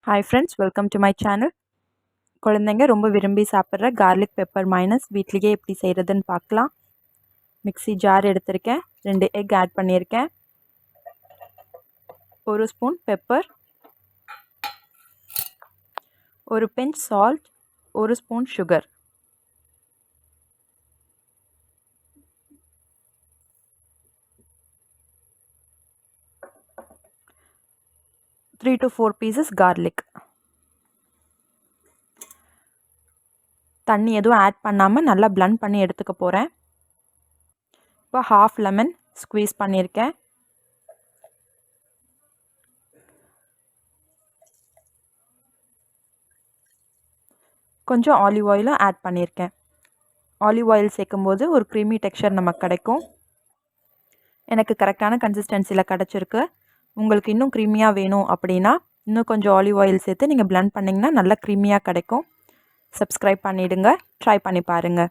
Hi friends, welcome to my channel. குழந்தைங்க ரொம்ப விரும்பி சாப்பிட்ற garlic pepper mayonnaise வீட்லயே எப்படி செய்கிறதுன்னு பார்க்கலாம். மிக்ஸி ஜார் எடுத்திருக்கேன், 2 எக் ஆட் பண்ணியிருக்கேன், 1 spoon pepper, 1 pinch salt, 1 spoon sugar. Three to 4 pieces garlic. தண்ணி எதுவும் ஆட் பண்ணாமல் நல்லா பிளண்ட் பண்ணி எடுத்துக்க போகிறேன். இப்போ half லெமன் ஸ்குவீஸ் பண்ணியிருக்கேன். கொஞ்சம் ஆலிவ் ஆயிலும் ஆட் பண்ணியிருக்கேன். ஆலிவ் ஆயில் சேர்க்கும்போது ஒரு க்ரீமி டெக்ஸ்சர் நமக்கு கிடைக்கும். எனக்கு கரெக்டான கன்சிஸ்டன்சியில் கிடச்சிருக்கு. உங்களுக்கு இன்னும் க்ரீமியாக வேணும் அப்படின்னா இன்னும் கொஞ்சம் ஆலிவ் ஆயில் சேர்த்து நீங்கள் பிளண்ட் பண்ணிங்கன்னா நல்லா க்ரீமியாக கிடைக்கும். சப்ஸ்கிரைப் பண்ணிவிடுங்க, ட்ரை பண்ணி பாருங்கள்.